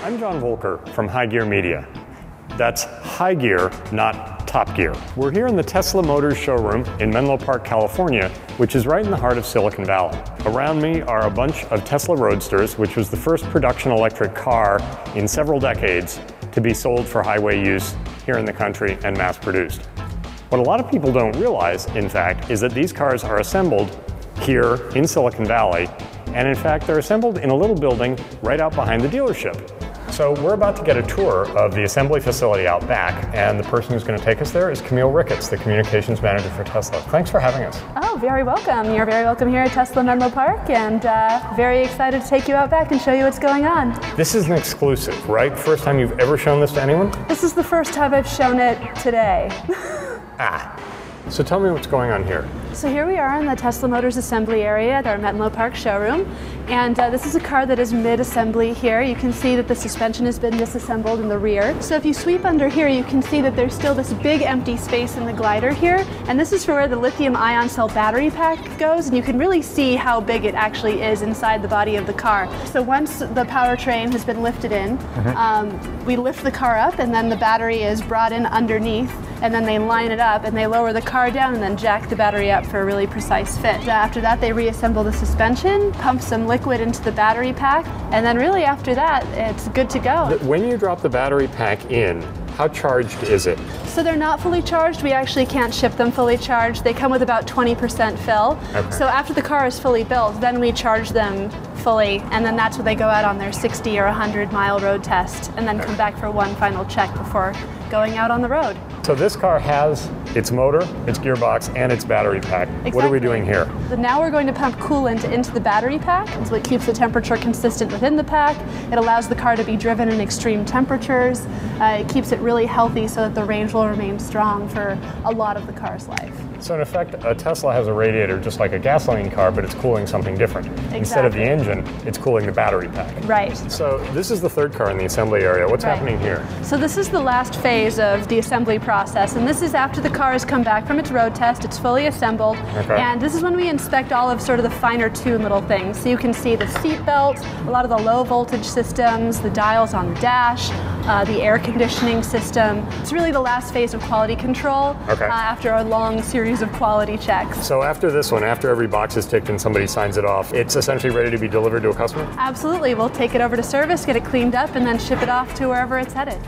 I'm John Voelcker from High Gear Media. That's high gear, not top gear. We're here in the Tesla Motors showroom in Menlo Park, California, which is right in the heart of Silicon Valley. Around me are a bunch of Tesla Roadsters, which was the first production electric car in several decades to be sold for highway use here in the country and mass produced. What a lot of people don't realize, in fact, is that these cars are assembled here in Silicon Valley, and in fact they're assembled in a little building right out behind the dealership. So we're about to get a tour of the assembly facility out back, and the person who's going to take us there is Camille Ricketts, the communications manager for Tesla. Thanks for having us. Oh, very welcome. You're very welcome here at Tesla Menlo Park, and very excited to take you out back and show you what's going on. This is an exclusive, right? First time you've ever shown this to anyone? This is the first time I've shown it today. So tell me what's going on here. So here we are in the Tesla Motors assembly area at our Menlo Park showroom, and this is a car that is mid-assembly here. You can see that the suspension has been disassembled in the rear. So if you sweep under here, you can see that there's still this big empty space in the glider here, and this is for where the lithium-ion cell battery pack goes, and you can really see how big it actually is inside the body of the car. So once the powertrain has been lifted in, we lift the car up, and then the battery is brought in underneath, and then they line it up, and they lower the car down and then jack the battery up for a really precise fit. After that, they reassemble the suspension, pump some liquid into the battery pack, and then really after that, it's good to go. When you drop the battery pack in, how charged is it? So they're not fully charged. We actually can't ship them fully charged. They come with about 20% fill. Okay. So after the car is fully built, then we charge them fully, and then that's when they go out on their 60 or 100 mile road test, and then come back for one final check before going out on the road. So this car has its motor, its gearbox, and its battery pack. Exactly. What are we doing here? So now we're going to pump coolant into the battery pack. So it keeps the temperature consistent within the pack. It allows the car to be driven in extreme temperatures. It keeps it really healthy so that the range will remain strong for a lot of the car's life. So in effect, a Tesla has a radiator just like a gasoline car, but it's cooling something different. Exactly. Instead of the engine, it's cooling the battery pack. Right. So this is the third car in the assembly area. What's happening here? So this is the last phase of the assembly process, and this is after the car has come back from its road test. It's fully assembled, and this is when we inspect all of sort of the finer tuned little things. So you can see the seat belts, a lot of the low voltage systems, the dials on the dash, the air conditioning system. It's really the last phase of quality control after a long series of quality checks. So after this one, after every box is ticked and somebody signs it off, it's essentially ready to be delivered to a customer? Absolutely. We'll take it over to service, get it cleaned up, and then ship it off to wherever it's headed.